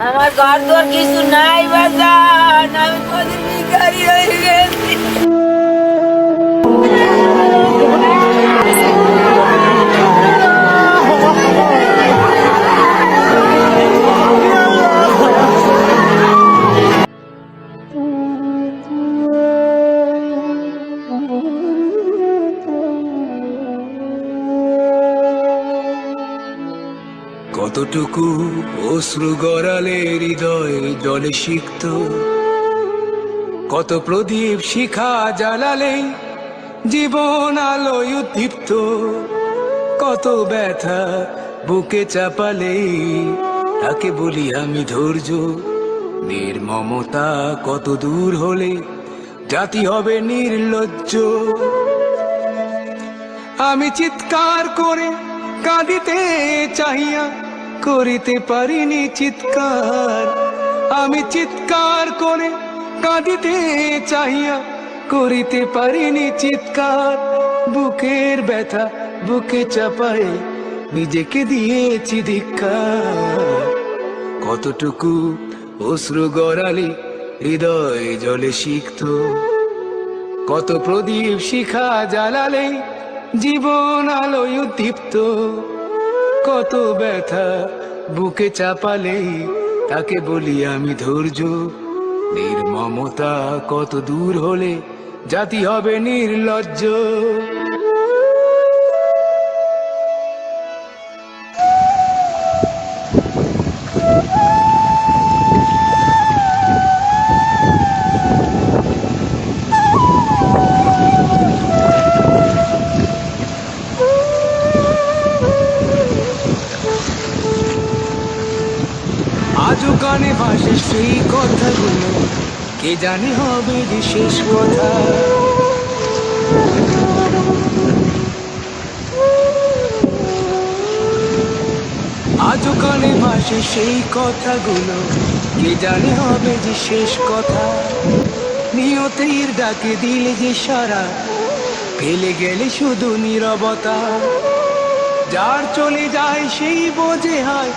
আমার ঘর দর কিছু নাই বাজান, আমি কদিন ভিখারি হয়ে গেছি। কতটুকু অশ্রু গড়ালে হৃদয় জলে সিক্ত, কত প্রদীপ শিখা জ্বালালে জীবন আলোয় উদ্দীপ্ত, কত ব্যথা বুকে চাপালে তাকে বলি আমি ধৈর্য। নির্মমতা কত দূর হলে জাতি হবে নির্লজ্জ। আমি চিৎকার করে কাঁদিতে চাহিয়া করিতে পারিনি চিৎকার। আমি চিৎকার করে কাঁদিতে চাহিয়া করিতে পারিনি চিৎকার। বুকের ব্যথা বুকে চাপায় নিজেকে দিয়েছি ধিক্কার। কতটুকু অশ্রু গড়ালে হৃদয় জলে সিক্ত, কত প্রদীপ শিখা জ্বালালে জীবন আলোয় উদ্দীপ্ত, কত ব্যথা বুকে চাপালে তাকে বলি আমি ধৈর্য। নির্মমতা কত দূর হলে জাতি হবে নির্লজ্জ। আজও কানে ভাসে সেই কথাগুলো, কে জানে হবে যে শেষ কথা। আজও কানে ভাসে সেই কথাগুলো, কে জানে হবে যে শেষ কথা। নিয়তির ডাকে দিলে যে সারা, ফেলে গেলে শুধু নীরবতা। যার চলে যায় সেই বোঝে হয়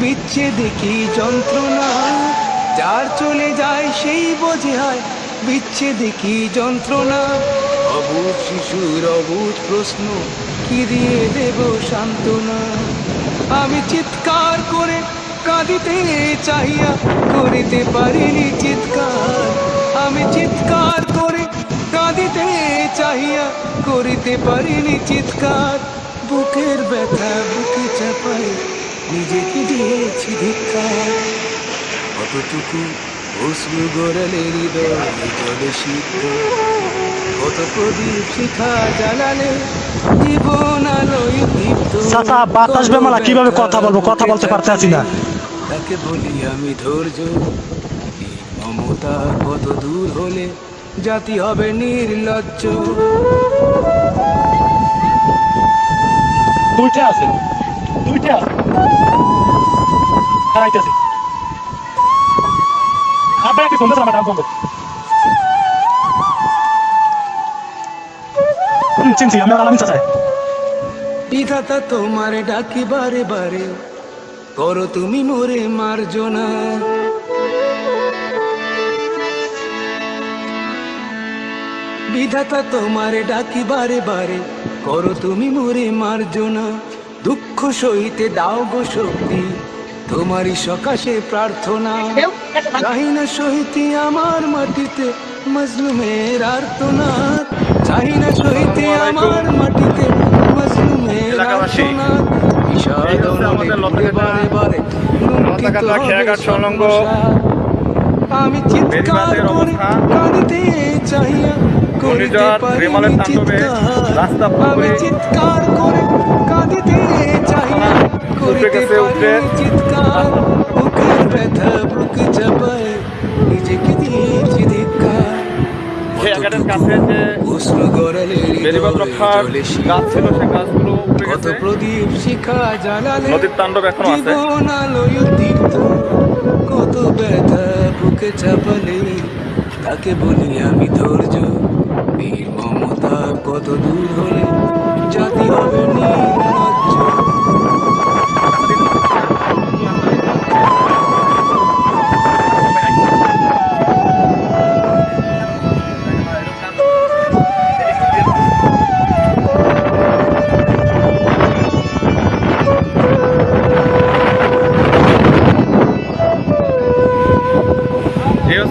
বিচ্ছেদে কি যন্ত্রণা। যার চলে যায় সেই বোঝে হয় বিচ্ছেদে কি যন্ত্রণা। অবুঝ শিশুর অবুঝ প্রশ্ন, কি দিয়ে দেব সান্ত্বনা। আমি চিৎকার করে কাঁদিতে চাহিয়া করিতে পারিনি চিৎকার। আমি চিৎকার করে কাঁদিতে চাহিয়া করিতে পারিনি চিৎকার। বুকের ব্যথা বুকে চাপায় নিজেকে দিয়েছি ধিক্কার। কতটুকু অশ্রু গড়ালে হৃদয় জলে সিক্ত, কত প্রদীপ শিখা জ্বালালে জীবন আলোয় দীপ্ত। চাচা বাতাস বেমালা কিভাবে কথা বলবো, কথা বলতে পারতেছি না। তাকে বলি আমি ধৈর্য। মমতা কত দূর হলে জাতি হবে নির্লজ্জ। দুইটা আছে, দুইটা আছে, হারাইতেছে। আপনারা কি শুনতেছেন আমার নাম বলবো? চিনছি, আমি আলামিন চাচা। বিধাতা তোমার ডাকি বারে বারে, করো তুমি মোরে মার্জনা। বিধাতা তোমার ডাকি বারে বারে, করো তুমি মোরে মার্জনা। দুঃখ সইতে দাও গো শক্তি, তোমারই সকাশে প্রার্থনা। চাই না সইতে আমার মাটিতে মজলুমের আর্তনাদ। চাই না সইতে আমার মাটিতে মজলুমের আর্তনাদ। আমি চিৎকার করে কাঁদিতে চাহিয়া করিতে পারিনি চিৎকার। আমি চিৎকার করে কাঁদিতে চাহিয়া করিতে পারিনি চিৎকার। বুকের ব্যথা বুকে চাপায় নিজেকে দিয়েছি ধিক্কার। অশ্রু গড়ালে হৃদয় জলে সিক্ত, কত প্রদীপ শিখা জ্বালালে জীবন আলোয় উদ্দীপ্ত, কত ব্যথা বুকে চাপালে তাকে বলি আমি ধৈর্য। নির্মমতা কত দূর হলে জাতি হবে নির্লজ্জ।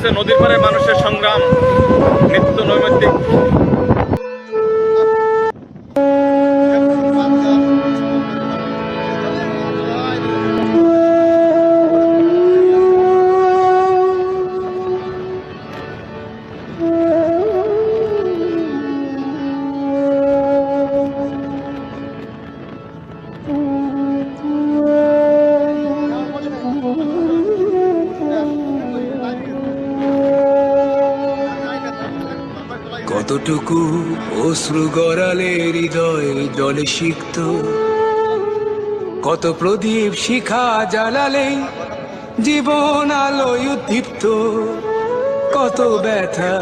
চলছে নদীর পাড়ে মানুষের সংগ্রাম, নিত্য নৈমিত্তিক। কতটুকু অশ্রু গড়ালে হৃদয় জলে সিক্ত, কত প্রদীপ শিখা জ্বালালে জীবন আলোয় উদ্দীপ্ত, কত ব্যথা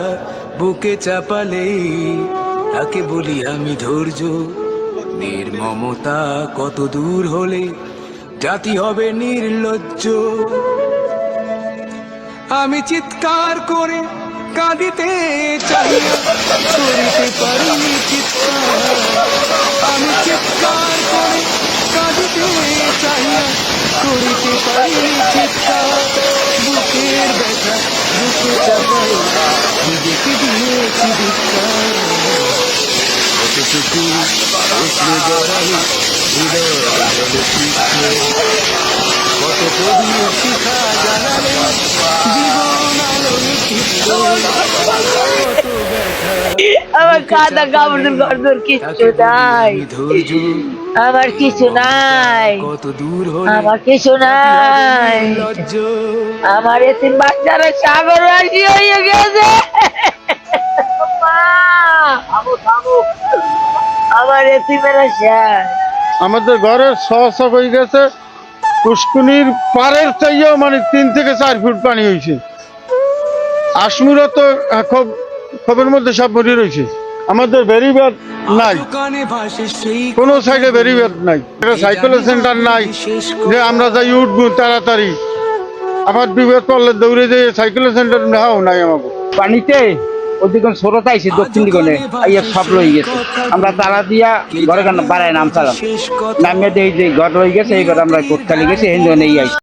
বুকে চাপালে তাকে বলি আমি ধৈর্য। নির্মমতা কত দূর হলে জাতি হবে নির্লজ্জ। আমি চিৎকার করে কাঁদিতে চাই, করিতে পারি চিৎকার। আমি চিৎকার করে কাঁদিতে চাই, করিতে পারি চিৎকার। বুকের ব্যথা বুকে চাপাই নিজেকে দিয়েছি ধিক্কার। কতটুকু অশ্রু জড়াই হৃদয় জলে সিক্ত, কত প্রদীপ শিখা জ্বালালে জীবন আলোয় তৃপ্ত, কত ব্যথা আমার কাদা কামড় গর্দর কিচ্ছু নাই, ধৈর্য। আমার কিছু নাই, কত দূর হলে আমার কিছু নাই। লজ্জ। আমার এতিম বাচ্চারা সাগর রাশি হয়ে গেছে। মা, আমার এতিমেরা শেষ। আমাদের ঘরের সমস্যা হয়ে গেছে, পুষ্কুনির পাড়ের চাইও মানে 3 থেকে 4 ফুট পানি হয়েছে। আশমুরা তো খবরের মধ্যে সব মরে রয়েছে। আমাদের বেরিবেদ নাই, কোনো সাইডে বেরিবেদ নাই, সাইকেল সেন্টার নাই যে আমরা যাই উঠবো তাড়াতাড়ি। আমার বিপদ পড়লে দৌড়ে যেয়ে সাইকেল সেন্টার নাও নাই। আমাকে পানিতে ওদিকে স্রোত আইছে দক্ষিণ দিকে আইয়া সব লই গেছে। আমরা তারা দিয়া ঘরে বাড়ায় নামছিলাম, নামিয়ে দিয়ে যে ঘর রয়ে গেছে এই ঘরে আমরা কোথালি গেছি এই জন্য আইছি।